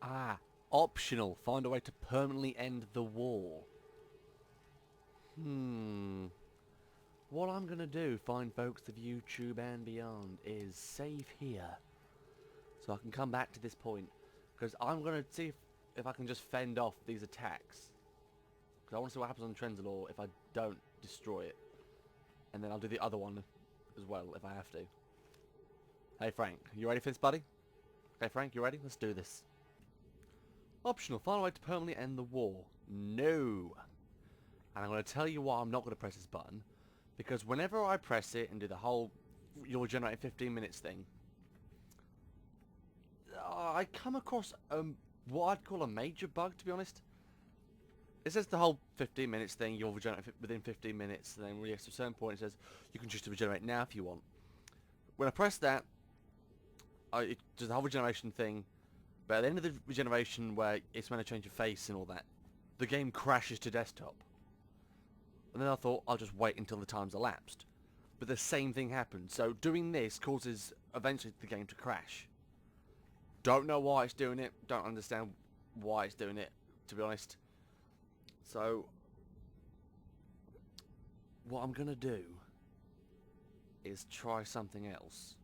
Ah, optional. Find a way to permanently end the war. What I'm going to do, fine folks of YouTube and beyond, is save here. So I can come back to this point. Because I'm going to see if I can just fend off these attacks. Because I want to see what happens on Trenzalore if I don't destroy it. And then I'll do the other one as well if I have to. Hey Frank, you ready for this, buddy? Okay Frank, you ready? Let's do this. Optional, find a way to permanently end the war. No. And I'm going to tell you why I'm not going to press this button. Because whenever I press it and do the whole you'll generate 15 minutes thing, I come across what I'd call a major bug, to be honest. It says the whole 15 minutes thing, you'll regenerate within 15 minutes, and then when you get to a certain point it says you can choose to regenerate now if you want. When I press that, it does the whole regeneration thing, but at the end of the regeneration where it's meant to change your face and all that, the game crashes to desktop. And then I thought I'll just wait until the time's elapsed. But the same thing happened, so doing this causes eventually the game to crash. Don't know why it's doing it, don't understand why it's doing it, to be honest. So, what I'm going to do is try something else.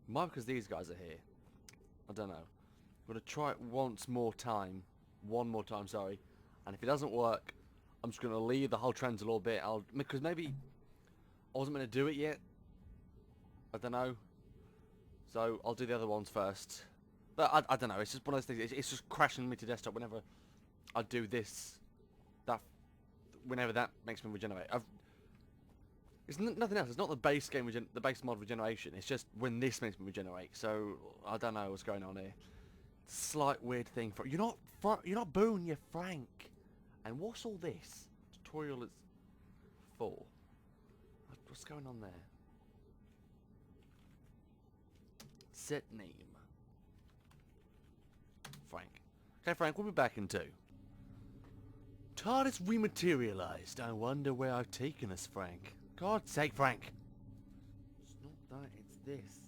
Might because these guys are here. I don't know. I'm going to try it one more time, sorry. And if it doesn't work, I'm just going to leave the whole Trenzalore bit. Because maybe I wasn't going to do it yet. I don't know. So, I'll do the other ones first. But I don't know, it's just one of those things. It's just crashing me to desktop whenever I do this. Whenever that makes me regenerate. It's nothing else. It's not the base game, the base mod regeneration. It's just when this makes me regenerate. So I don't know what's going on here. Slight weird thing. You're not Boone. You're Frank. And what's all this? Tutorial is 4. What's going on there? Set name. Frank. Okay, Frank. We'll be back in 2. TARDIS rematerialized. I wonder where I've taken us, Frank. God's sake, Frank. It's not that, it's this.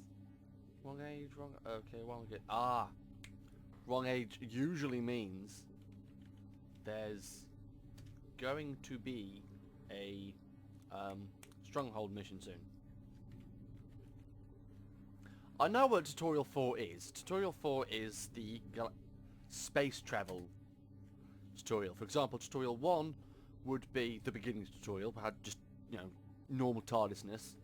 Wrong age, wrong... Okay, wrong age. Ah. Wrong age usually means there's going to be a stronghold mission soon. I know what Tutorial 4 is. Tutorial 4 is the space travel tutorial. For example, Tutorial 1 would be the beginning tutorial, had just, you know, normal TARDISness.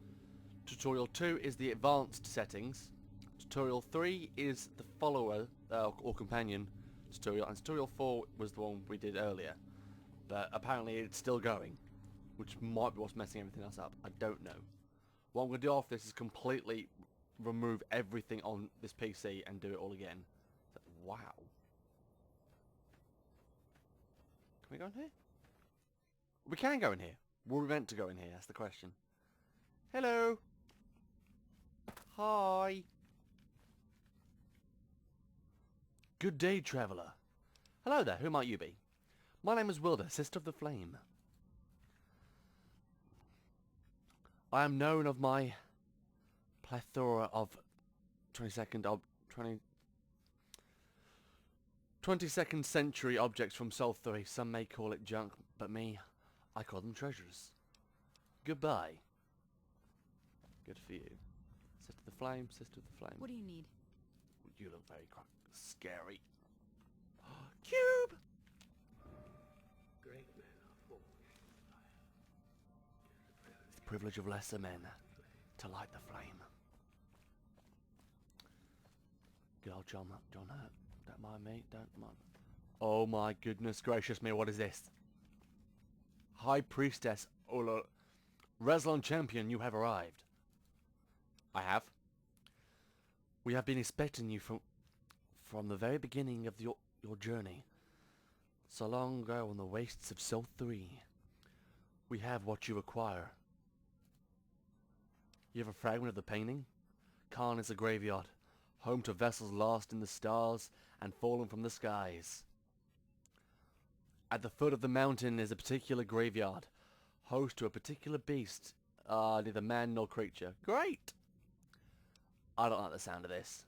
Tutorial 2 is the advanced settings. Tutorial 3 is the follower or companion tutorial, and Tutorial 4 was the one we did earlier. But apparently it's still going, which might be what's messing everything else up. I don't know. What I'm going to do after this is completely remove everything on this PC and do it all again. Wow. Can we go in here? We can go in here. Were we meant to go in here? That's the question. Hello. Hi. Good day, traveller. Hello there. Who might you be? My name is Wilda, Sister of the Flame. I am known of my plethora of 22nd century objects from Sol 3. Some may call it junk, but me, I call them treasures. Goodbye. Good for you. Sister of the Flame, Sister of the Flame. What do you need? You look very scary. Cube! Great men are forged in fire. It's the privilege of lesser men to light the flame. Good old John Hurt. Don't mind me, don't mind. Oh my goodness gracious me, what is this? High Priestess Ola Reslon Champion, you have arrived. I have. We have been expecting you from the very beginning of your journey. So long ago on the wastes of Sol 3. We have what you require. You have a fragment of the painting? Khan is a graveyard, home to vessels lost in the stars and fallen from the skies. At the foot of the mountain is a particular graveyard, host to a particular beast, neither man nor creature. Great! I don't like the sound of this.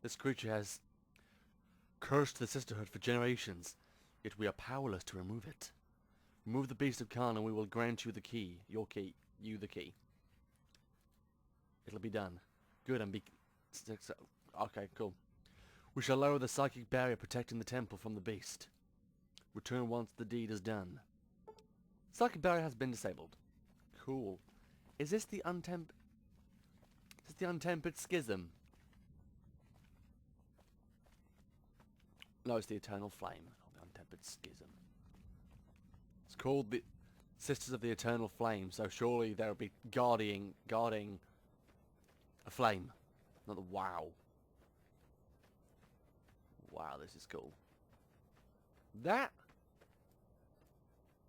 This creature has cursed the sisterhood for generations, yet we are powerless to remove it. Remove the beast of Khan and we will grant you the key. Your key. You the key. It'll be done. Good and be... Okay, cool. We shall lower the psychic barrier protecting the temple from the beast. Return once the deed is done. Psychic barrier has been disabled. Cool. Is this the untempered schism? No, it's the eternal flame, not the untempered schism. It's called the Sisters of the Eternal Flame, so surely they'll be guarding a flame. Not the wow. Wow, this is cool. That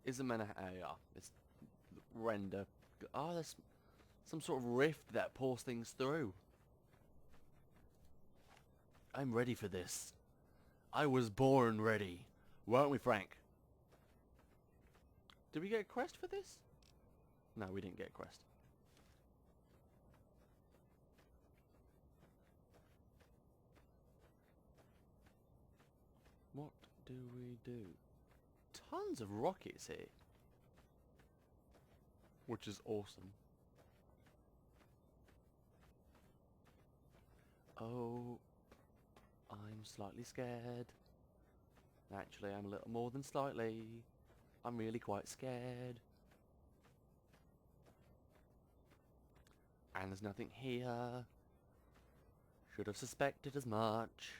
is a it's render. Oh, there's some sort of rift that pours things through. I'm ready for this. I was born ready. Weren't we, Frank? Did we get a quest for this? No, we didn't get a quest. What do we do? Tons of rockets here. Which is awesome. Oh, I'm slightly scared. Actually, I'm a little more than slightly. I'm really quite scared. And there's nothing here. Should have suspected as much.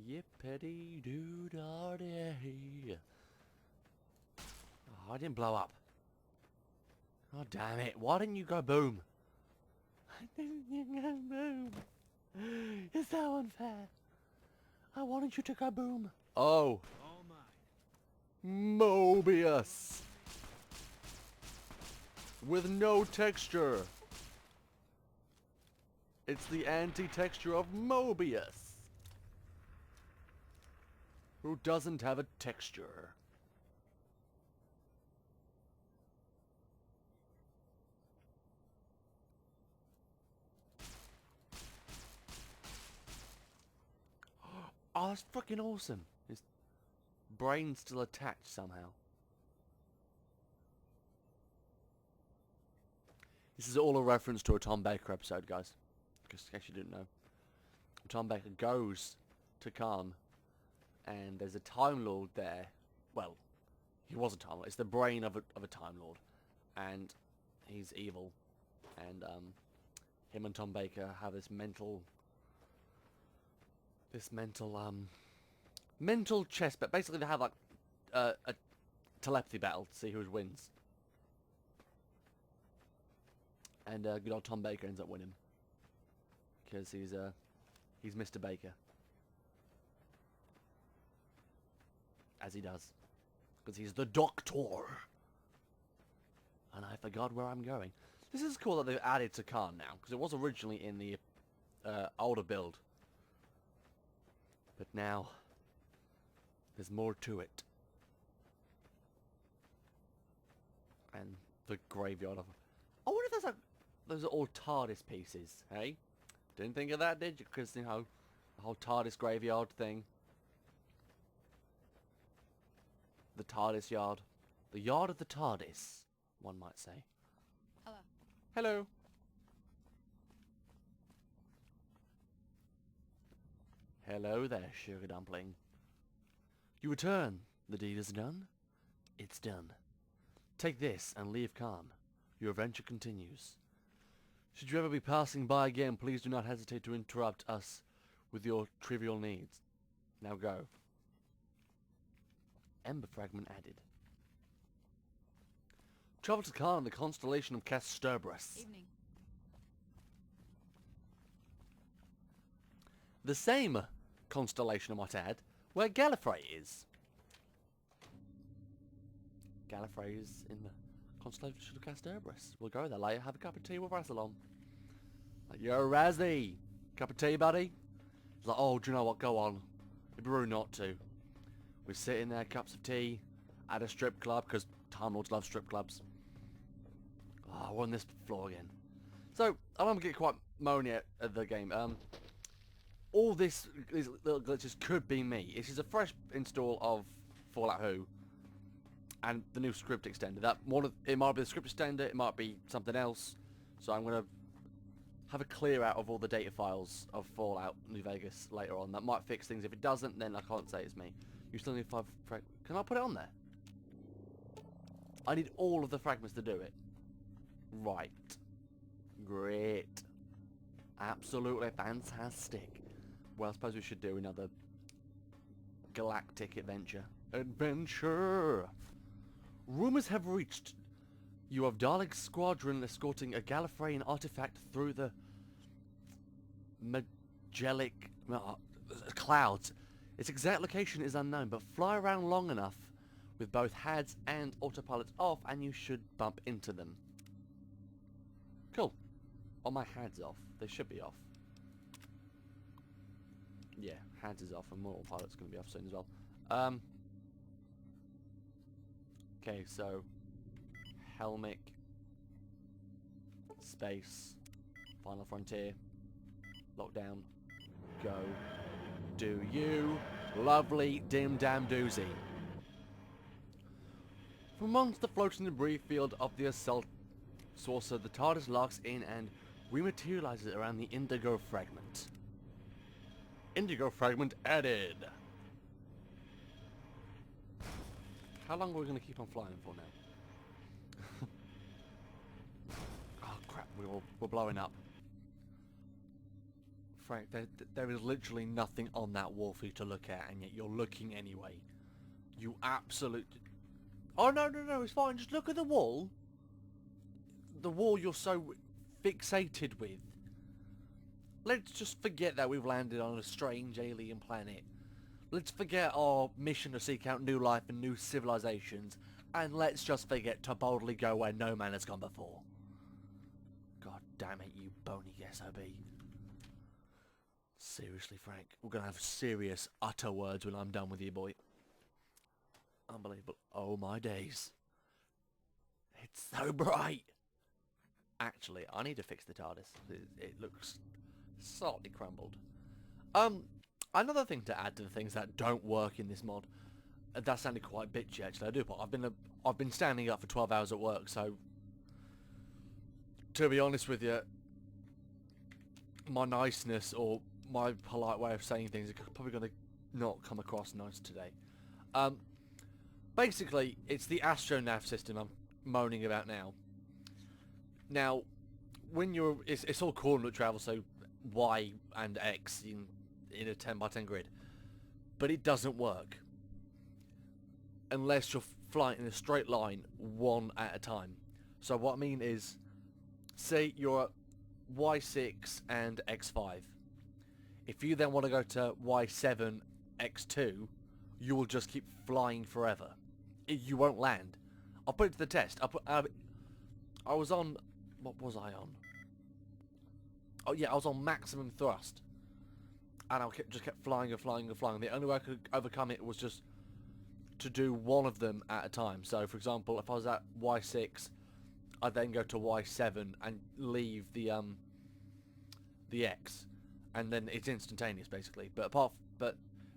Yippity doo da day. Oh, I didn't blow up. Oh damn it! Why didn't you go boom? I didn't go boom. It's so unfair. I wanted you to go boom. Oh. All mine. Mobius. With no texture. It's the anti-texture of Mobius. Who doesn't have a texture. Oh, that's fucking awesome. His brain's still attached somehow. This is all a reference to a Tom Baker episode, guys. Just in case you didn't know. Tom Baker goes to Khan, and there's a Time Lord there. Well, he was a Time Lord. It's the brain of a Time Lord, and he's evil. And him and Tom Baker have this mental chess, but basically they have like a telepathy battle to see who wins. And good old Tom Baker ends up winning because he's Mr. Baker, as he does, because he's the Doctor. And I forgot where I'm going. This is cool that they've added to Khan now, because it was originally in the older build. But now, there's more to it. And the graveyard of... I wonder if there's like... Those are all TARDIS pieces, hey? Didn't think of that, did you? Because, you know, the whole TARDIS graveyard thing. The TARDIS yard. The yard of the TARDIS, one might say. Hello. Hello. Hello there, sugar dumpling. You return. The deed is done. It's done. Take this and leave Khan. Your adventure continues. Should you ever be passing by again, please do not hesitate to interrupt us with your trivial needs. Now go. Ember fragment added. Travel to Khan in the constellation of Castorbrus. Evening. The same constellation, I might add, where Gallifrey is. Gallifrey is in the constellation of Castorbrus. We'll go there later, have a cup of tea with Rassilon. Like, yo, Razzie! Cup of tea, buddy? He's like, oh, do you know what? Go on. It'd be rude not to. We sit in there, cups of tea, at a strip club, because Time Lords love strip clubs. we're on this floor again. So, I'm getting quite moany at the game. All these little glitches could be me. This is a fresh install of Fallout Who. And the new script extender. It might be the script extender, it might be something else. So I'm going to have a clear out of all the data files of Fallout New Vegas later on. That might fix things. If it doesn't, then I can't say it's me. You still need 5 fragments. Can I put it on there? I need all of the fragments to do it. Right. Great. Absolutely fantastic. Well, I suppose we should do another galactic adventure. Adventure! Rumors have reached you of Daleks squadron escorting a Gallifreyan artifact through the Magellic clouds. Its exact location is unknown, but fly around long enough with both HADs and autopilots off and you should bump into them. Cool. Oh, my HADs off. They should be off. Yeah, HADs is off and more autopilot's going to be off soon as well. Okay, so Helmick, space, Final Frontier, lockdown, go, do you, lovely dim dam doozy. From amongst the floating debris field of the assault saucer, the TARDIS locks in and rematerializes around the indigo fragment. Indigo fragment added. How long are we going to keep on flying for now? Oh crap, we're blowing up. Frank, there is literally nothing on that wall for you to look at, and yet you're looking anyway. You absolute... Oh no, it's fine, just look at the wall. The wall you're so fixated with. Let's just forget that we've landed on a strange alien planet. Let's forget our mission to seek out new life and new civilizations, and let's just forget to boldly go where no man has gone before. God damn it, you bony SOB. Seriously, Frank, we're gonna have serious, utter words when I'm done with you, boy. Unbelievable. Oh my days. It's so bright. Actually, I need to fix the TARDIS. It looks slightly crumbled. Another thing to add to the things that don't work in this mod, that sounded quite bitchy actually, I do, but I've been standing up for 12 hours at work, so to be honest with you, my niceness or my polite way of saying things is probably going to not come across nice today. Basically, it's the astronav system I'm moaning about now. Now, when it's all coordinate travel, so Y and X in a 10x10 grid, but it doesn't work unless you're flying in a straight line one at a time. So what I mean is, say you're at Y6 and X5. If you then want to go to Y7, X2, you will just keep flying forever. You won't land. I'll put it to the test. I was on... What was I on? Oh yeah, I was on maximum thrust. And I just kept flying and flying and flying. The only way I could overcome it was just to do one of them at a time. So, for example, if I was at Y6, I'd then go to Y7 and leave the X. And then it's instantaneous, basically. But if I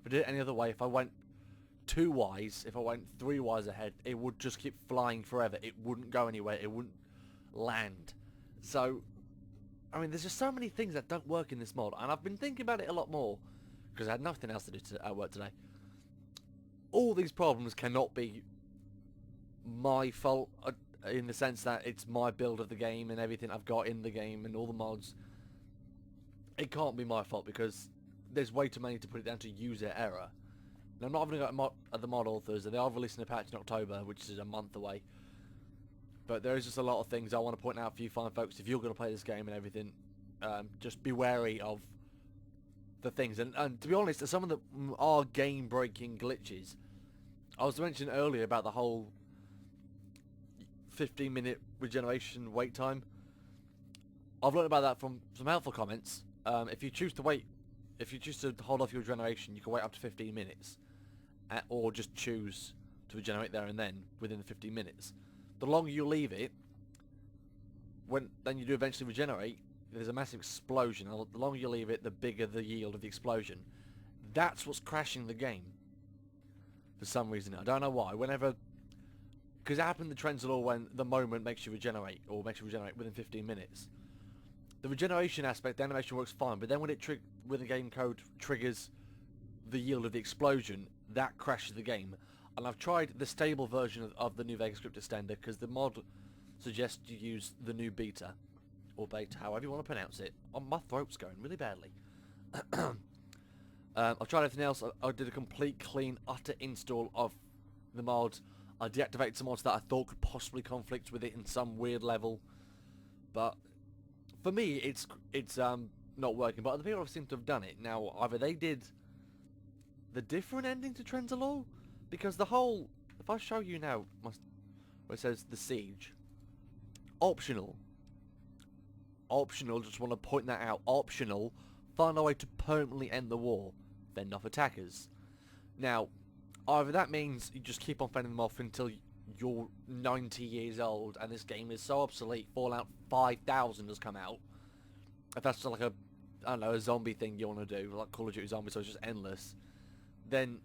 did it any other way, if I went 2 Ys, if I went 3 Ys ahead, it would just keep flying forever. It wouldn't go anywhere. It wouldn't land. So, I mean, there's just so many things that don't work in this mod, and I've been thinking about it a lot more because I had nothing else to do at work today. All these problems cannot be my fault in the sense that it's my build of the game and everything I've got in the game and all the mods. It can't be my fault because there's way too many to put it down to user error. Now, I'm not having a go at the mod authors, and they are releasing a patch in October, which is a month away. But there is just a lot of things I want to point out for you fine folks. If you're going to play this game and everything, just be wary of the things. And to be honest, some of them are game-breaking glitches. I was mentioning earlier about the whole 15-minute regeneration wait time. I've learned about that from some helpful comments. If you choose to wait, if you choose to hold off your regeneration, you can wait up to 15 minutes. Or just choose to regenerate there and then within the 15 minutes. The longer you leave it, then you do eventually regenerate, there's a massive explosion, and the longer you leave it, the bigger the yield of the explosion. That's what's crashing the game. For some reason, I don't know why. Because it happened in the Trenzalore when the moment makes you regenerate, or makes you regenerate within 15 minutes. The regeneration aspect, the animation works fine, but then when when the game code triggers the yield of the explosion, that crashes the game. And I've tried the stable version of the new Vegas Script Extender, because the mod suggests you use the new beta, or beta, however you want to pronounce it. Oh, my throat's going really badly. I've tried everything else. I did a complete, clean, utter install of the mod. I deactivated some mods that I thought could possibly conflict with it in some weird level. But for me, it's not working. But other people seem to have done it. Now, either they did the different ending to Trenzalore, because the whole... If I show you now, where it says The Siege, optional. Optional, just want to point that out. Optional, find a way to permanently end the war. Fend off attackers. Now, either that means you just keep on fending them off until you're 90 years old and this game is so obsolete, Fallout 5000 has come out. If that's just like a, I don't know, a zombie thing you want to do, like Call of Duty Zombies, so it's just endless, then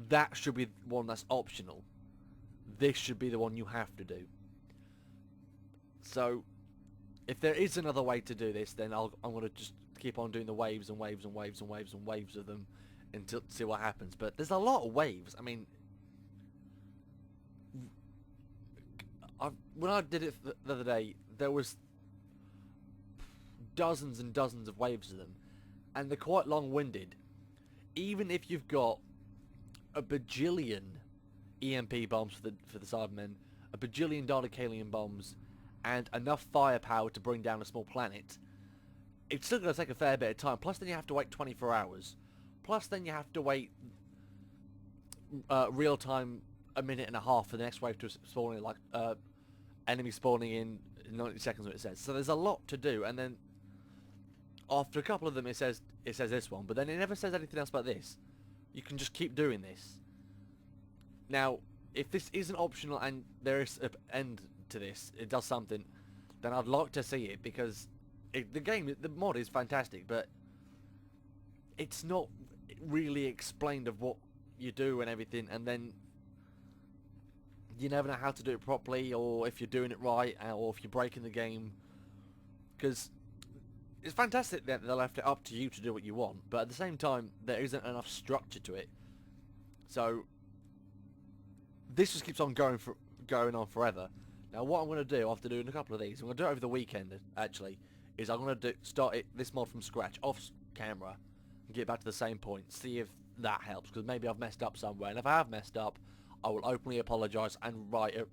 that should be one that's optional. This should be the one you have to do. So, if there is another way to do this, then I'm going to just keep on doing the waves and waves and waves and waves and waves of them until see what happens. But there's a lot of waves. I mean, when I did it the other day, there was dozens and dozens of waves of them, and they're quite long-winded. Even if you've got a bajillion EMP bombs for the Cybermen, a bajillion Dalek bombs, and enough firepower to bring down a small planet, it's still going to take a fair bit of time. Plus then you have to wait 24 hours. Plus then you have to wait real time a minute and a half for the next wave to spawn in, like enemy spawning in 90 seconds, what it says. So there's a lot to do, and then after a couple of them it says this one, but then it never says anything else about this. You can just keep doing this. Now, if this isn't optional and there is an end to this, it does something, then I'd like to see it, because the mod is fantastic, but it's not really explained of what you do and everything, and then you never know how to do it properly, or if you're doing it right, or if you're breaking the game. Because it's fantastic that they left it up to you to do what you want, but at the same time there isn't enough structure to it. So this just keeps on going on forever. Now what I'm going to do after doing a couple of these, I'm going to do it over the weekend actually, is I'm going to start this mod from scratch, off camera, and get back to the same point, see if that helps, because maybe I've messed up somewhere, and if I have messed up, I will openly apologise and write a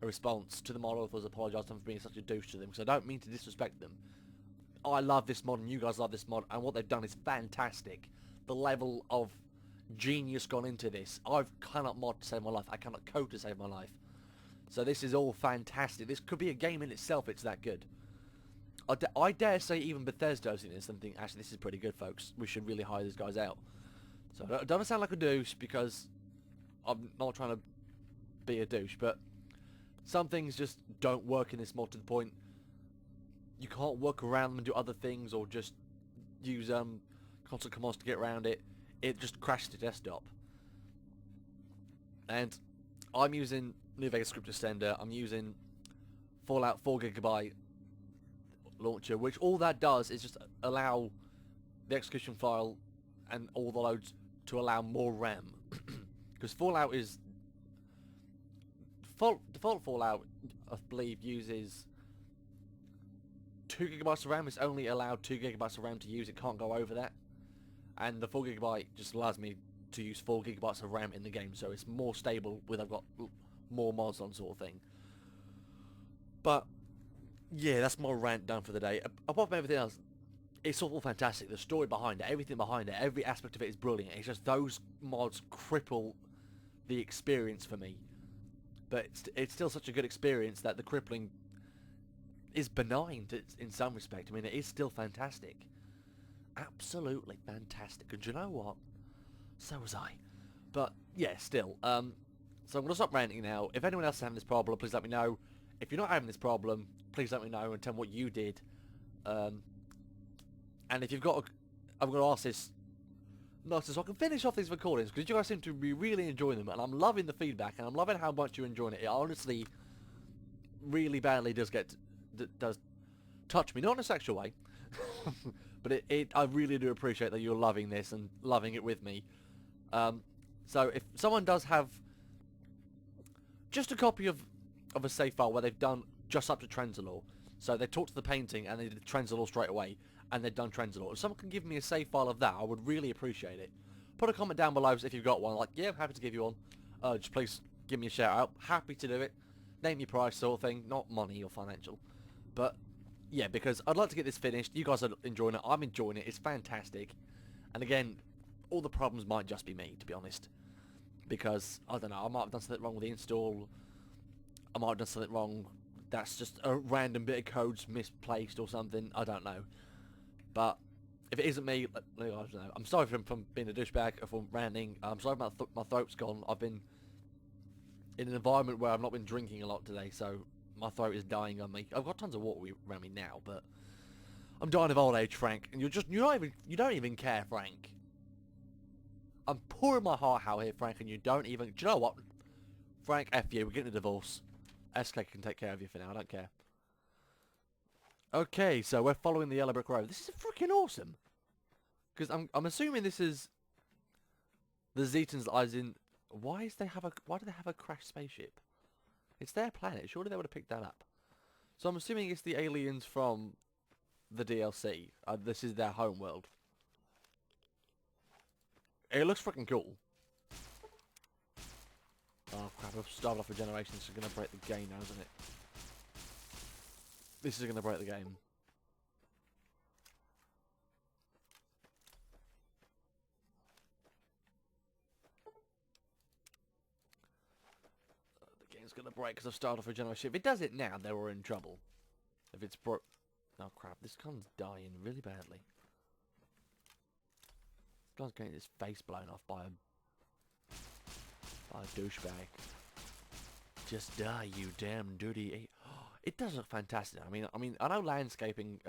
response to the mod authors apologising for being such a douche to them, because I don't mean to disrespect them. I love this mod, and you guys love this mod, and what they've done is fantastic. The level of genius gone into this. I cannot mod to save my life, I cannot code to save my life. So this is all fantastic. This could be a game in itself, it's that good. I dare say even Bethesda's in this and think, actually this is pretty good, folks. We should really hire these guys out. So I don't sound like a douche, because I'm not trying to be a douche, but some things just don't work in this mod to the point you can't work around them and do other things, or just use console commands to get around it. It just crashes the desktop. And I'm using New Vegas Script Extender. I'm using Fallout 4GB launcher, which all that does is just allow the execution file and all the loads to allow more RAM. Because Fallout is... Default Fallout, I believe, uses 2 GB of RAM. It's only allowed 2 GB of RAM to use. It can't go over that. And the 4 GB just allows me to use 4 GB of RAM in the game, so it's more stable with I've got more mods on, sort of thing. But yeah, that's my rant done for the day. Apart from everything else, it's all fantastic. The story behind it, everything behind it, every aspect of it is brilliant. It's just those mods cripple the experience for me. But it's still such a good experience that the crippling is benign in some respect. I mean, it is still fantastic. Absolutely fantastic. And you know what? So was I. But yeah, still. So I'm going to stop ranting now. If anyone else is having this problem, please let me know. if you're not having this problem, please let me know and tell me what you did. And if you've got, I'm going to ask this, not so I can finish off these recordings, because you guys seem to be really enjoying them, and I'm loving the feedback, and I'm loving how much you're enjoying it. It honestly, really badly does touch me, not in a sexual way, but I really do appreciate that you're loving this and loving it with me. So if someone does have just a copy of a save file where they've done just up to Trenzalore, so they talked to the painting and they did Trenzalore straight away, and they've done Trenzalore. If someone can give me a save file of that, I would really appreciate it. Put a comment down below if you've got one. Like, yeah, I'm happy to give you one. Just please give me a shout out. Happy to do it. Name your price, sort of thing. Not money or financial. But, yeah, because I'd like to get this finished. You guys are enjoying it. I'm enjoying it. It's fantastic. And again, all the problems might just be me, to be honest. Because, I don't know, I might have done something wrong with the install. I might have done something wrong. That's just a random bit of code's misplaced or something. I don't know. But if it isn't me, I don't know. I'm sorry from being a douchebag, or from ranting. I'm sorry my throat's gone. I've been in an environment where I've not been drinking a lot today, so my throat is dying on me. I've got tons of water around me now, but I'm dying of old age, Frank. And you don't even care, Frank. I'm pouring my heart out here, Frank, and you don't even. Do you know what, Frank? F you. We're getting a divorce. SK can take care of you for now. I don't care. Okay, so we're following the yellow brick road. This is freaking awesome. Because I'm assuming this is the Zetans, as in, why do they have a crashed spaceship? It's their planet. Surely they would have picked that up. So I'm assuming it's the aliens from the DLC. This is their home world. It looks freaking cool. Oh crap! I've started off a generation. This is gonna break the game now, isn't it? This is going to break the game. The game's going to break because I've started off a generation. If it does it now, then we're in trouble. If it's broke... Oh crap, this gun's dying really badly. This guy's getting his face blown off by a douchebag. Just die, you damn dirty... It does look fantastic. I mean, I know landscaping,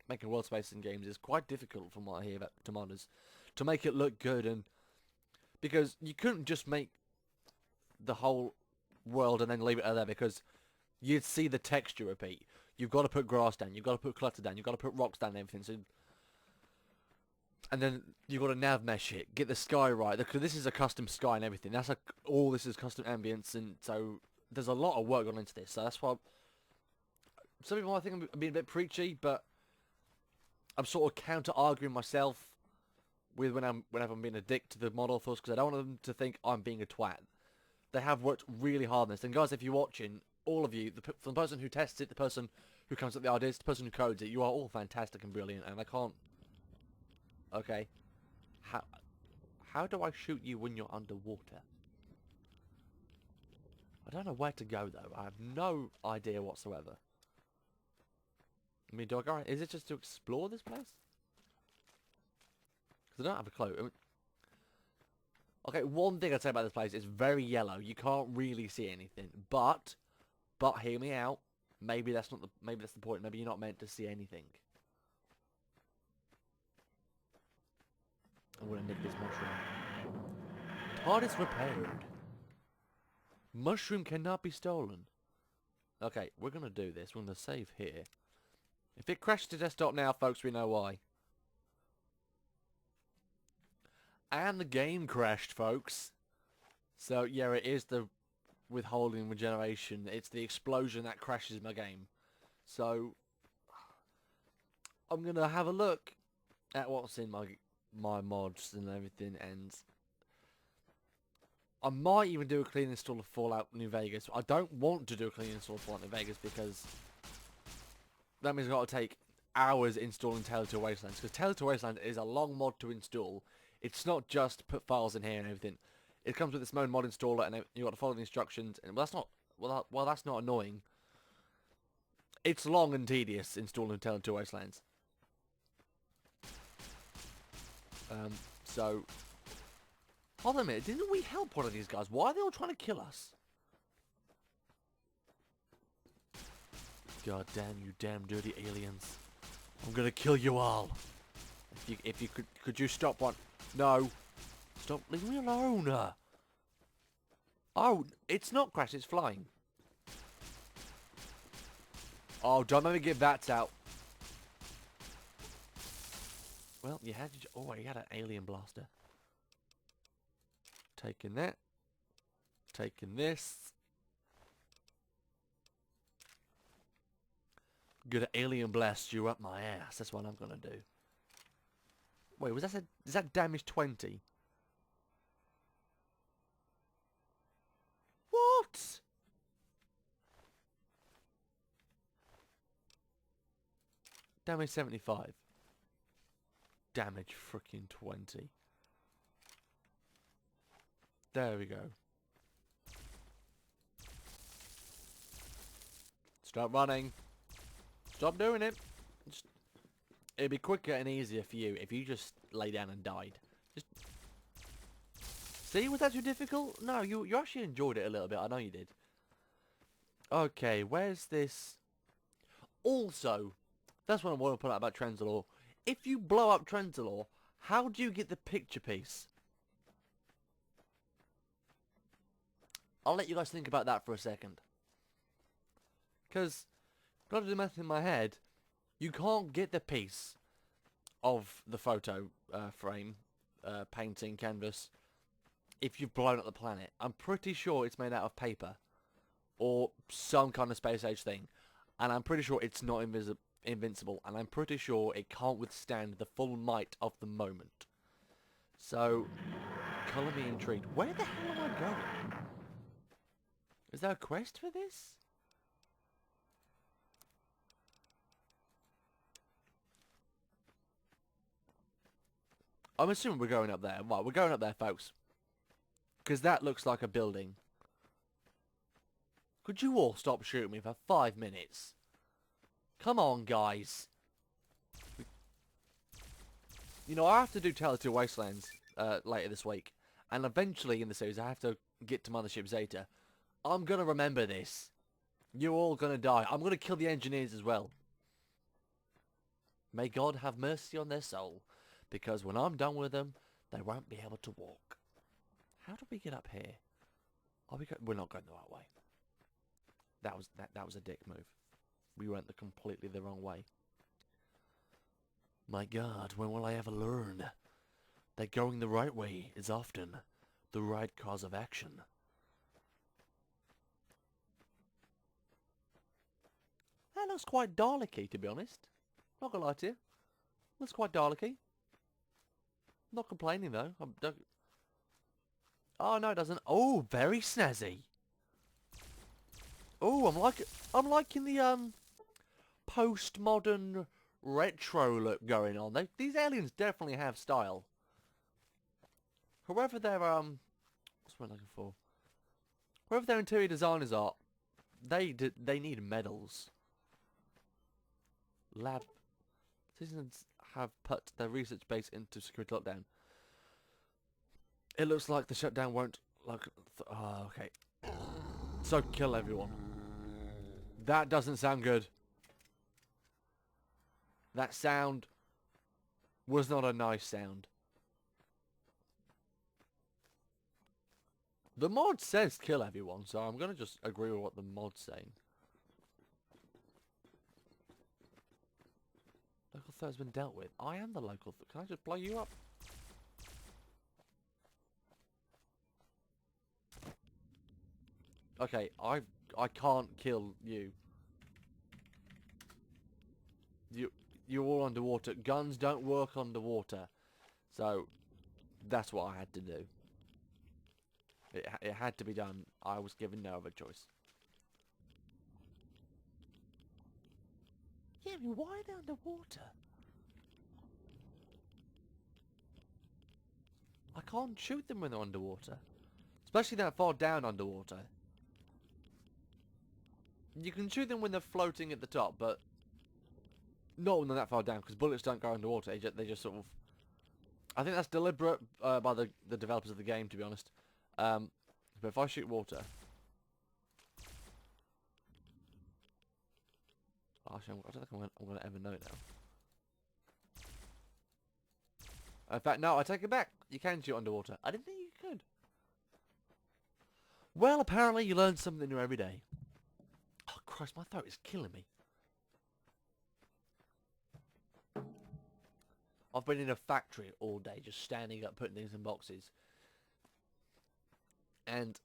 making world spaces in games is quite difficult, from what I hear about to modders, to make it look good, and because you couldn't just make the whole world and then leave it there, because you'd see the texture repeat. You've got to put grass down, you've got to put clutter down, you've got to put rocks down, and everything. So, and then you've got to nav mesh it, get the sky right, because this is a custom sky and everything. All this is custom ambience, and so there's a lot of work gone into this. So that's why. Some people might think I'm being a bit preachy, but I'm sort of counter-arguing myself with whenever I'm being a dick to the mod authors, because I don't want them to think I'm being a twat. They have worked really hard on this. And guys, if you're watching, all of you, from the person who tests it, the person who comes up with the ideas, the person who codes it, you are all fantastic and brilliant, and I can't... Okay. How do I shoot you when you're underwater? I don't know where to go, though. I have no idea whatsoever. I mean, do I go right? Is it just to explore this place? Because I don't have a clue. Okay, one thing I'd say about this place is very yellow. You can't really see anything. But hear me out. Maybe that's the point. Maybe you're not meant to see anything. I'm gonna nick this mushroom. TARDIS repaired. Mushroom cannot be stolen. Okay, we're gonna do this. We're gonna save here. If it crashes to desktop now, folks, we know why. And the game crashed, folks. So, yeah, it is the withholding regeneration. It's the explosion that crashes my game. So, I'm going to have a look at what's in my mods and everything, and I might even do a clean install of Fallout New Vegas. I don't want to do a clean install of Fallout New Vegas because that means I've got to take hours installing Tale to Wastelands, because Tale to Wasteland is a long mod to install. It's not just put files in here and everything. It comes with its own mod installer, and you've got to follow the instructions. And that's not annoying. It's long and tedious installing Tale to Wastelands. So hold on a minute. Didn't we help one of these guys? Why are they all trying to kill us? God damn you, damn dirty aliens! I'm gonna kill you all. If you could you stop one? No, stop! Leave me alone. Oh, it's not crash. It's flying. Oh, don't let me get bats out. Well, you had. Oh, you had an alien blaster. Taking that. Taking this. Gonna alien blast you up my ass. That's what I'm gonna do. Wait, is that damage 20? What? Damage 75. Damage freaking 20. There we go. Stop running. Stop doing it. It'd be quicker and easier for you if you just lay down and died. Just see, was that too difficult? No, you actually enjoyed it a little bit. I know you did. Okay, where's this? Also, that's what I want to put out about Trenzalore. If you blow up Trenzalore, how do you get the picture piece? I'll let you guys think about that for a second. Because, got to do math in my head, you can't get the piece of the photo frame, painting, canvas, if you've blown up the planet. I'm pretty sure it's made out of paper. Or some kind of space age thing. And I'm pretty sure it's not invincible. And I'm pretty sure it can't withstand the full might of the moment. So, colour me intrigued. Where the hell am I going? Is there a quest for this? I'm assuming we're going up there. Right, we're going up there, folks. Because that looks like a building. Could you all stop shooting me for 5 minutes? Come on, guys. You know, I have to do Tale of Two Wastelands later this week. And eventually in the series, I have to get to Mothership Zeta. I'm going to remember this. You're all going to die. I'm going to kill the engineers as well. May God have mercy on their soul. Because when I'm done with them, they won't be able to walk. How do we get up here? We're not going the right way. That was a dick move. We went completely the wrong way. My God, when will I ever learn that going the right way is often the right cause of action? That looks quite Dalek-y, to be honest. Not gonna lie to you. Looks quite Dalek-y. Not complaining though. Oh no, it doesn't. Oh, very snazzy. Oh, I'm liking the postmodern retro look going on. These aliens definitely have style. Whoever their what's what I'm looking for? Whoever their interior designers are, they need medals. Lab citizens have put their research base into security lockdown. It looks like the shutdown won't oh, okay. So kill everyone. That doesn't sound good. That sound was not a nice sound. The mod says kill everyone, so I'm gonna just agree with what the mod's saying. Local threat has been dealt with. I am the local threat. Can I just blow you up? Okay, I can't kill you. You're all underwater. Guns don't work underwater. So, that's what I had to do. It had to be done. I was given no other choice. Yeah, I mean, why are they underwater? I can't shoot them when they're underwater. Especially that far down underwater. You can shoot them when they're floating at the top, but not when they're that far down, because bullets don't go underwater. They just sort of... I think that's deliberate by the developers of the game, to be honest. But if I shoot water... Actually, I don't think I'm gonna ever know now. In fact, no, I take it back. You can shoot underwater. I didn't think you could. Well, apparently you learn something new every day. Oh, Christ, my throat is killing me. I've been in a factory all day, just standing up, putting things in boxes. And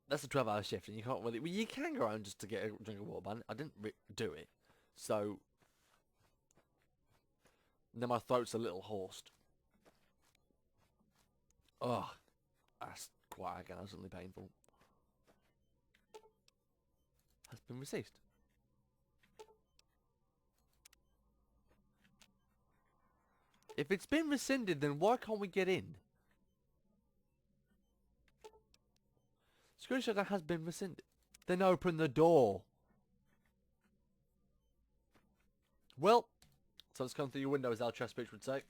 that's a 12-hour shift, and you can't really... Well, you can go around just to get a drink of water, but I didn't do it. So... Now my throat's a little hoarse. Ugh. That's quite agonisingly painful. Has been received. If it's been rescinded, then why can't we get in? Screenshot that has been rescinded. Then open the door. Well, so let's come through your window, as our chess pitch would say.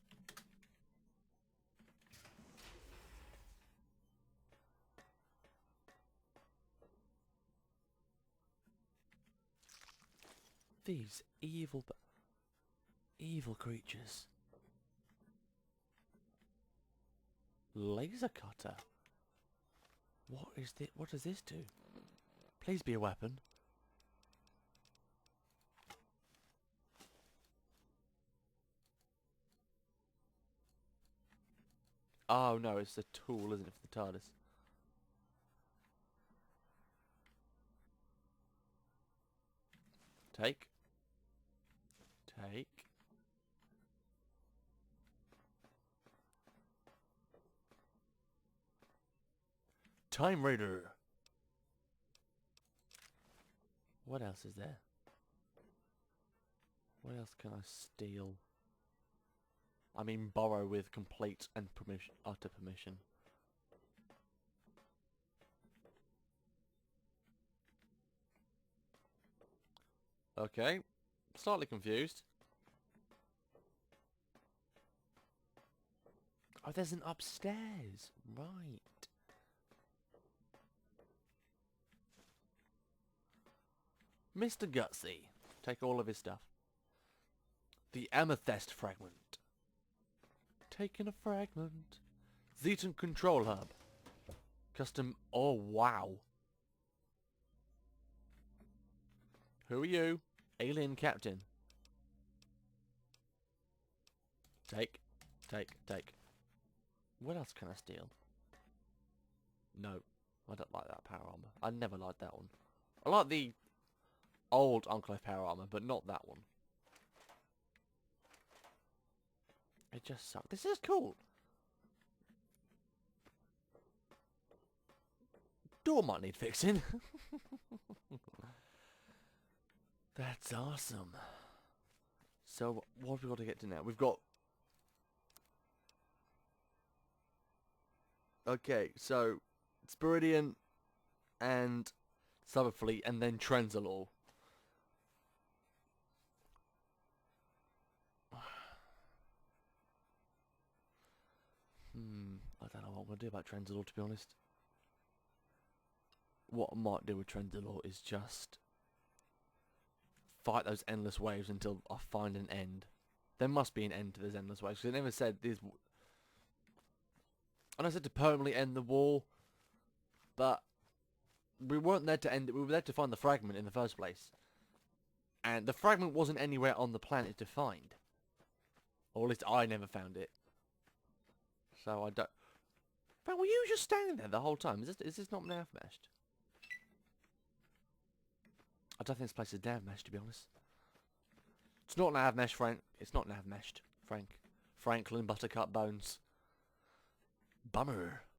These evil creatures. Laser cutter. What is this? What does this do? Please be a weapon. Oh no, it's a tool, isn't it, for the TARDIS? Take. Take. Time Raider. What else is there? What else can I steal? I mean, borrow with complete and utter permission. Okay, slightly confused. Oh, there's an upstairs, right? Mr. Gutsy, take all of his stuff. The amethyst fragment. Taking a fragment. Zeton control hub. Custom. Oh wow. Who are you? Alien captain. Take. Take. Take. What else can I steal? No. I don't like that power armor. I never liked that one. I like the old Enclave power armor, but not that one. It just sucks. This is cool. Door might need fixing. That's awesome. So, what have we got to get to now? We've got... Okay, so... Spiridian and Subfleet, and then Trenzalore. I don't know what I'm going to do about Trenzalore, to be honest. What I might do with Trenzalore is just fight those endless waves until I find an end. There must be an end to those endless waves, because they never said these... And I said to permanently end the war, but we weren't there to end it. We were there to find the fragment in the first place. And the fragment wasn't anywhere on the planet to find. Or at least I never found it. So I don't... But were you just standing there the whole time? Is this not nav meshed? I don't think this place is nav meshed, to be honest. It's not nav meshed, Frank. It's not nav meshed, Frank. Franklin Buttercup Bones. Bummer.